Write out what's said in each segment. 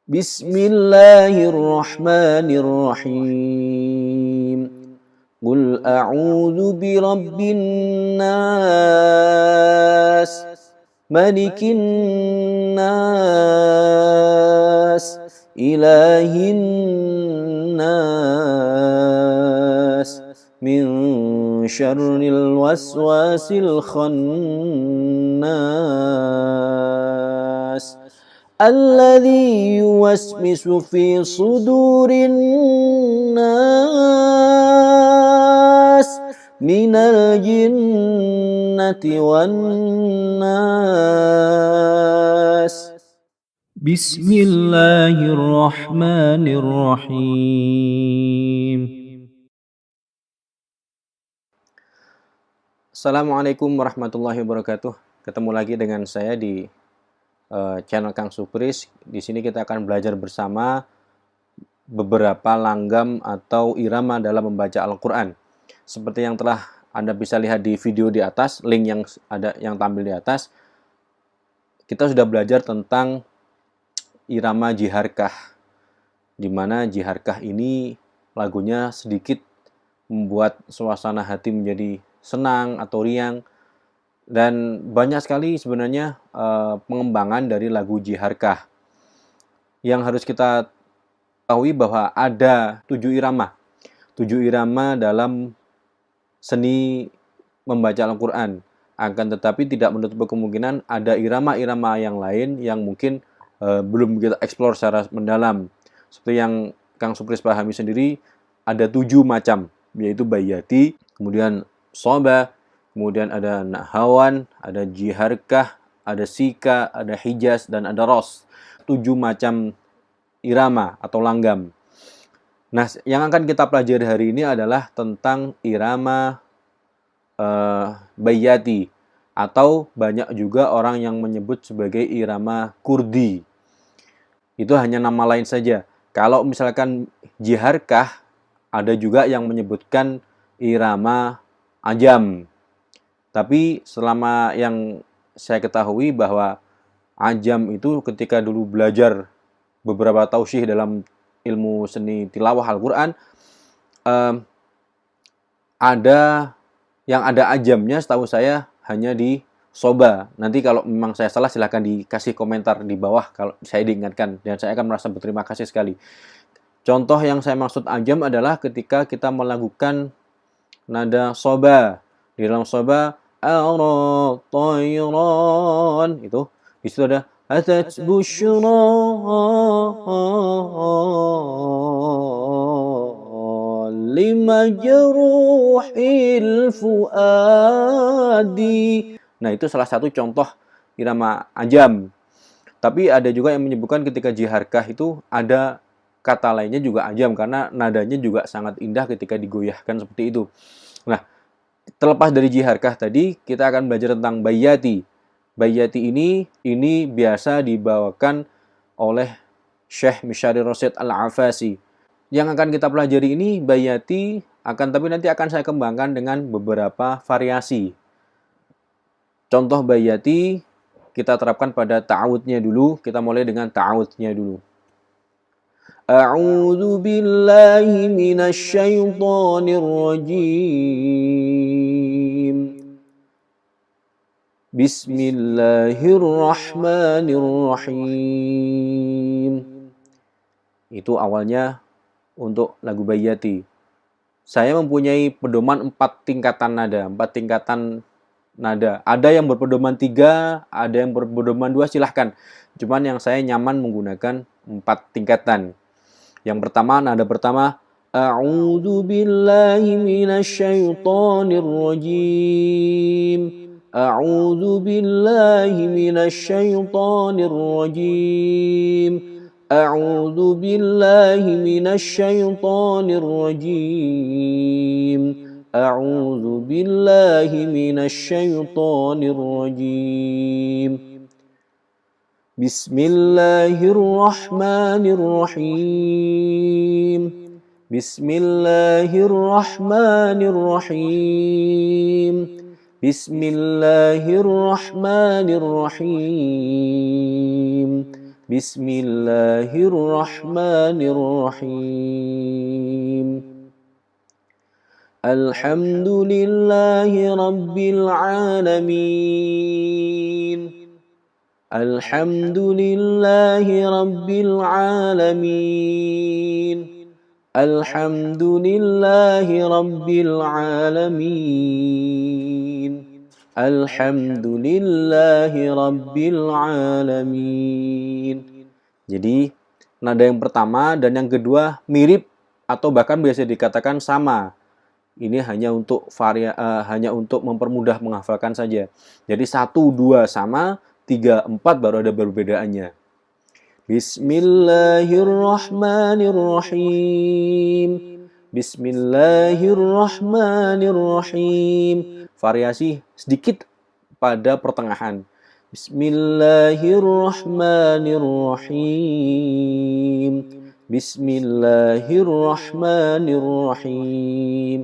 Bismillahirrahmanirrahim. Qul a'udzu birabbin nas, malikin nas, ilahin nas, min syarril waswasil khannas, alladzi yuwaswisu fi sudurin nas, minal jinnati wan nas. Bismillahirrahmanirrahim. Assalamualaikum warahmatullahi wabarakatuh. Ketemu lagi dengan saya di channel Kang Supris. Di sini kita akan belajar bersama beberapa langgam atau irama dalam membaca Al-Quran. Seperti yang telah Anda bisa lihat di video di atas, link yang tampil di atas, kita sudah belajar tentang irama jiharkah, di mana jiharkah ini lagunya sedikit membuat suasana hati menjadi senang atau riang. Dan banyak sekali sebenarnya pengembangan dari lagu jiharkah. Yang harus kita ketahui bahwa ada 7 irama. 7 irama dalam seni membaca Al-Quran. Akan tetapi tidak menutup kemungkinan ada irama-irama yang lain yang mungkin belum kita eksplor secara mendalam. Seperti yang Kang Supris pahami sendiri, ada 7 macam, yaitu bayati, kemudian soba, kemudian ada nahawan, ada jiharkah, ada sika, ada hijaz, dan ada ros. 7 macam irama atau langgam. Nah, yang akan kita pelajari hari ini adalah tentang irama bayati, atau banyak juga orang yang menyebut sebagai irama kurdi. Itu hanya nama lain saja. Kalau misalkan jiharkah, ada juga yang menyebutkan irama ajam. Tapi selama yang saya ketahui bahwa ajam itu ketika dulu belajar beberapa tausyih dalam ilmu seni tilawah Al-Quran, ada yang ada ajamnya setahu saya hanya di soba. Nanti kalau memang saya salah silahkan dikasih komentar di bawah kalau saya diingatkan, dan saya akan merasa berterima kasih sekali. Contoh yang saya maksud ajam adalah ketika kita melakukan nada soba. Di dalam soba, ara tayran, itu di situ ada atat busyra limajruhil fuadi. Nah, itu salah satu contoh irama ajam. Tapi ada juga yang menyebutkan ketika jiharkah itu ada kata lainnya juga ajam, karena nadanya juga sangat indah ketika digoyahkan seperti itu. Nah, terlepas dari jiharkah tadi, kita akan belajar tentang bayati. Bayati ini biasa dibawakan oleh Syekh Misyari Rasyid Al-Afasi. Yang akan kita pelajari ini bayati, tapi nanti akan saya kembangkan dengan beberapa variasi. Contoh bayati kita terapkan pada ta'awudnya dulu. Kita mulai dengan ta'awudnya dulu. A'udzu billahi minasy syaithanir rajim. Bismillahirrahmanirrahim. Itu awalnya untuk lagu bayati. Saya mempunyai pedoman 4 tingkatan nada, 4 tingkatan nada. Ada yang berpedoman 3, ada yang berpedoman 2, silahkan. Cuman yang saya nyaman menggunakan 4 tingkatan. Yang pertama, nada pertama, a'udzu billahi minasy syaithanir rajim. A'udzu billahi minasy syaithanir rajim. A'udzu billahi minasy syaithanir rajim. A'udzu billahi minasy syaithanir rajim. Bismillahirrahmanirrahim. Bismillahirrahmanirrahim. Bismillahirrahmanirrahim. Bismillahirrahmanirrahim. Alhamdulillahi Rabbil Alamin. Alhamdulillahi Rabbil Alamin. Alhamdulillahi Rabbil Alamin. Alhamdulillahi Rabbil Alamin. Jadi nada yang pertama dan yang kedua mirip atau bahkan biasa dikatakan sama. Ini hanya untuk hanya untuk mempermudah menghafalkan saja. Jadi 1, 2 sama, 3, 4 baru ada perbedaannya. Bismillahirrahmanirrahim. Bismillahirrahmanirrahim. Variasi sedikit pada pertengahan. Bismillahirrahmanirrahim. Bismillahirrahmanirrahim.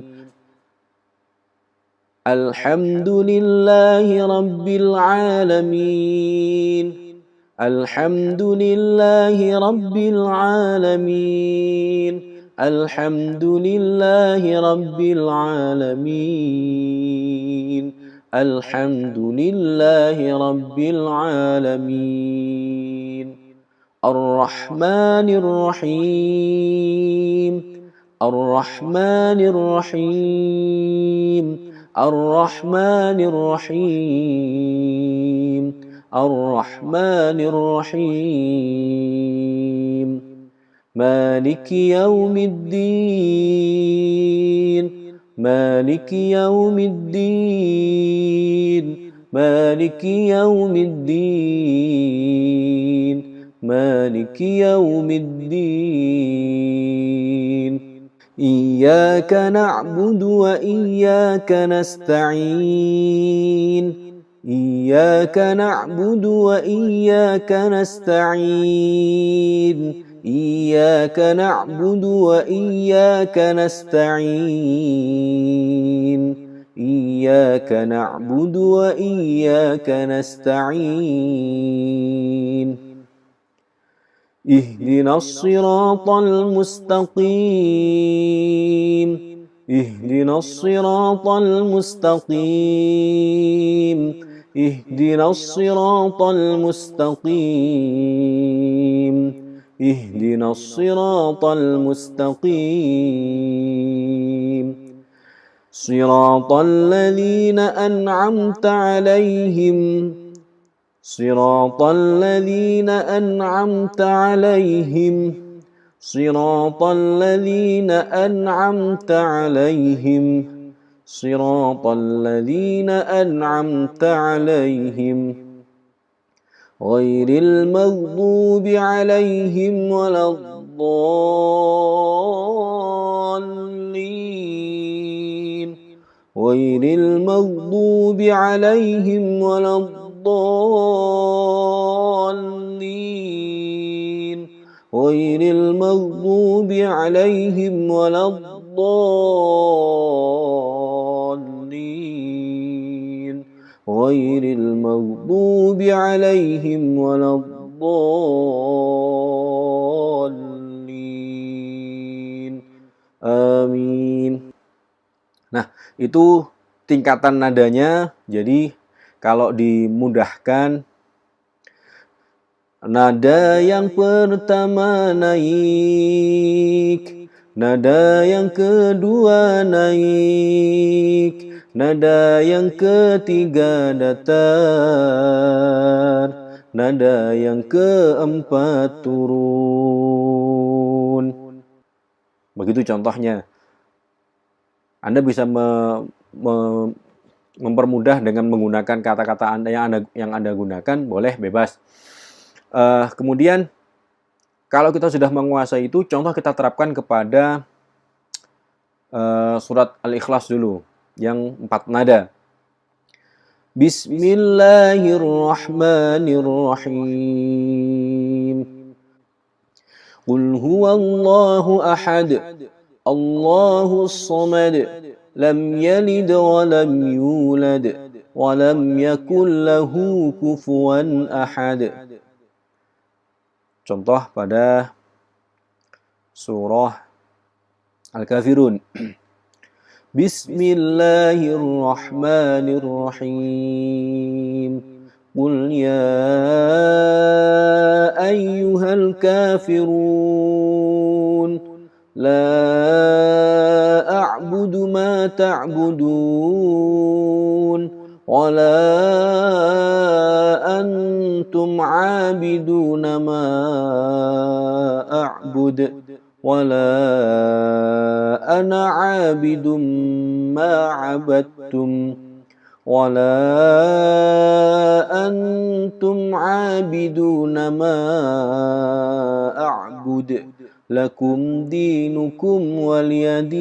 Alhamdulillahi Rabbil Alamin. Alhamdulillahi Rabbil Alamin. Alhamdulillahi Rabbil Alamin. Alhamdulillahi Rabbil Alamin. Ar-Rahmanir Rahim. Ar-Rahmanir Rahim. Ar-Rahmanir Rahim. Ar-Rahmanir Rahim. Maliki Yaumiddin. Maliki Yaumiddin. Maliki Yaumiddin. Maliki Yaumiddin. إياك نعبد وإياك نستعين. إياك نعبد وإياك نستعين. إياك نعبد وإياك نستعين. إياك نعبد وإياك نستعين. اهدنا الصراط المستقيم. اهدنا الصراط المستقيم. اهدنا الصراط المستقيم. اهدنا الصراط المستقيم. صراط الذين أنعمت عليهم. صراط الذين أنعمت عليهم. صراط الذين أنعمت عليهم. صراط الذين أنعمت عليهم غير المغضوب عليهم ولا الضالين. غير المغضوب عليهم ولا الضالين. غير المغضوب عليهم ولا الضالين. غير المغضوب عليهم ولا الضالين. Amin. Nah, itu tingkatan nadanya. Jadi kalau dimudahkan, nada yang pertama naik, nada yang kedua naik, nada yang ketiga datar, nada yang keempat turun. Begitu contohnya. Anda bisa mempermudah dengan menggunakan kata-kata Anda yang Anda gunakan, boleh, bebas. Kemudian kalau kita sudah menguasai itu, contoh kita terapkan kepada surat Al-Ikhlas dulu, yang 4 nada. Bismillahirrahmanirrahim. Qul huwallahu ahad, Allahus samad, lam yalid wa lam yulad wa lam yakul lahu kufuwan ahad. Contoh pada surah Al-Kafirun. Bismillahirrahmanirrahim. Qul ya ayyuhal kafirun. La a'budu ma ta'budun. Wa la antum 'abiduna ma a'bud. Wala ana 'abidum ma 'abadtum wala antum 'abiduna ma a'bud lakum dinukum waliyadin.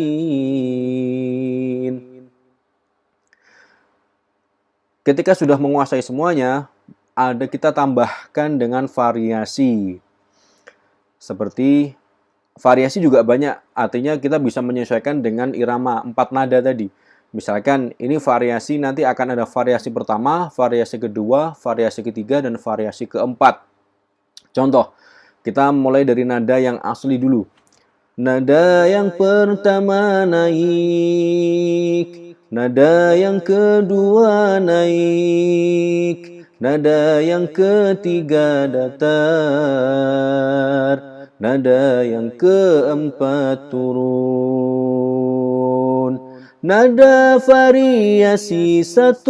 Ketika sudah menguasai semuanya, kita tambahkan dengan variasi. Seperti variasi juga banyak, artinya kita bisa menyesuaikan dengan irama 4 nada tadi. Misalkan ini variasi, nanti akan ada variasi pertama, variasi kedua, variasi ketiga, dan variasi keempat. Contoh, kita mulai dari nada yang asli dulu. Nada yang pertama naik, nada yang kedua naik, nada yang ketiga datar, nada yang keempat turun. Nada variasi 1,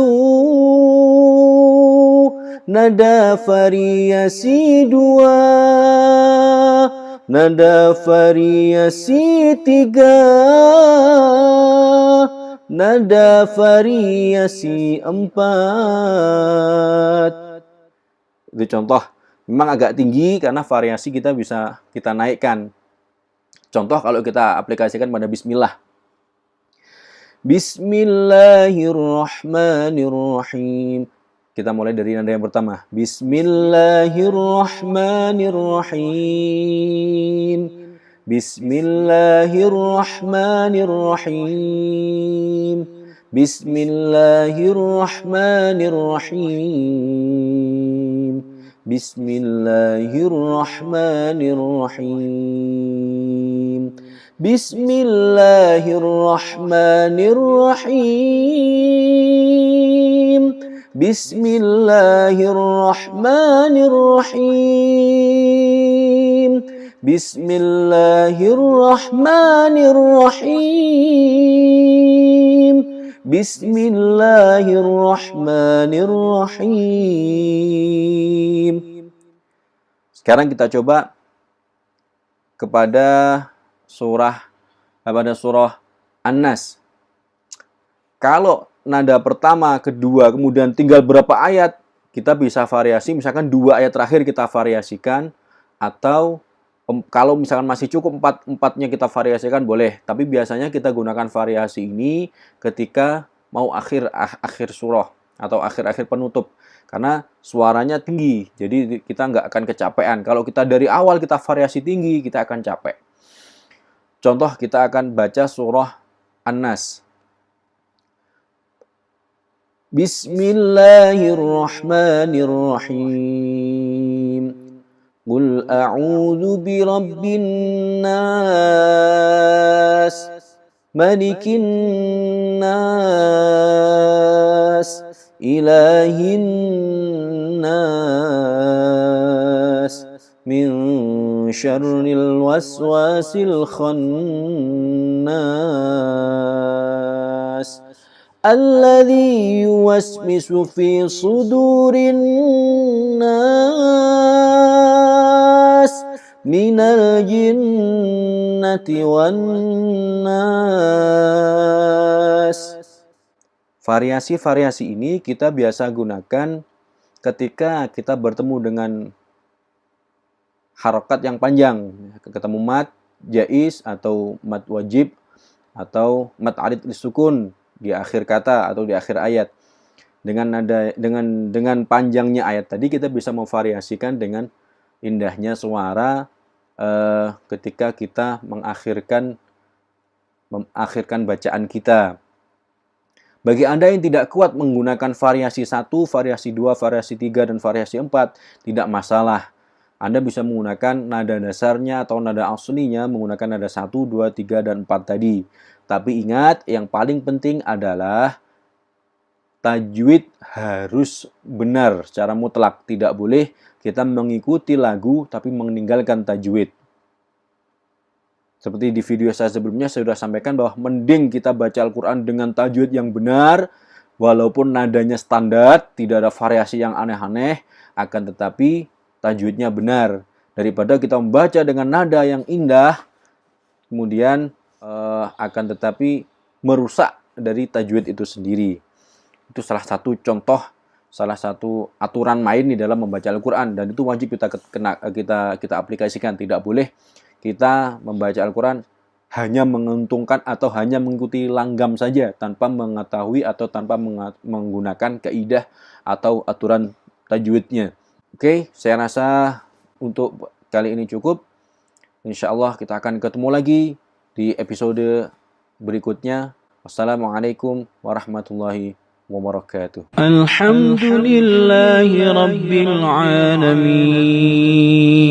nada variasi 2, nada variasi 3, nada variasi 4. Itu contoh. Memang agak tinggi karena variasi kita bisa kita naikkan. Contoh kalau kita aplikasikan pada bismillah. Bismillahirrahmanirrahim. Kita mulai dari nada yang pertama. Bismillahirrahmanirrahim. Bismillahirrahmanirrahim. Bismillahirrahmanirrahim. Bismillahirrahmanirrahim. Bismillahirrahmanirrahim. Bismillahirrahmanirrahim. Bismillahirrahmanirrahim. Bismillahirrahmanirrahim. Sekarang kita coba pada surah An-Nas. Kalau nada pertama, kedua, kemudian tinggal berapa ayat, kita bisa variasi. Misalkan 2 ayat terakhir kita variasikan, atau kalau misalkan masih cukup 4-4-nya kita variasikan, boleh. Tapi biasanya kita gunakan variasi ini ketika mau akhir surah atau akhir-akhir penutup. Karena suaranya tinggi, jadi kita nggak akan kecapean. Kalau kita dari awal kita variasi tinggi, kita akan capek. Contoh, kita akan baca surah An-Nas. Bismillahirrahmanirrahim. Qul a'udzu birabbin nas, malikin nas, ilahin nas, min syarril waswasil khannas, alladzi yuwaswisu fi sudurin nas, minal jinnati wan nas. Variasi-variasi ini kita biasa gunakan ketika kita bertemu dengan harokat yang panjang, ketemu mat jaiz atau mat wajib atau mat arid lisukun di akhir kata atau di akhir ayat. Dengan panjangnya ayat tadi kita bisa memvariasikan dengan indahnya suara ketika kita mengakhirkan bacaan kita. Bagi Anda yang tidak kuat menggunakan variasi 1, variasi 2, variasi 3, dan variasi 4, tidak masalah. Anda bisa menggunakan nada dasarnya atau nada aslinya menggunakan nada 1, 2, 3, dan 4 tadi. Tapi ingat, yang paling penting adalah tajwid harus benar secara mutlak. Tidak boleh kita mengikuti lagu tapi meninggalkan tajwid. Seperti di video saya sebelumnya, saya sudah sampaikan bahwa mending kita baca Al-Quran dengan tajwid yang benar, walaupun nadanya standar, tidak ada variasi yang aneh-aneh, akan tetapi tajwidnya benar. Daripada kita membaca dengan nada yang indah, kemudian akan tetapi merusak dari tajwid itu sendiri. Itu salah satu contoh, salah satu aturan main di dalam membaca Al-Quran, dan itu wajib kita aplikasikan. Tidak boleh kita membaca Al-Quran hanya menguntungkan atau hanya mengikuti langgam saja tanpa mengetahui atau tanpa menggunakan kaidah atau aturan tajwidnya. Oke, saya rasa untuk kali ini cukup. Insya Allah kita akan ketemu lagi di episode berikutnya. Wassalamualaikum warahmatullahi wabarakatuh. Alhamdulillahi Rabbil Alamin.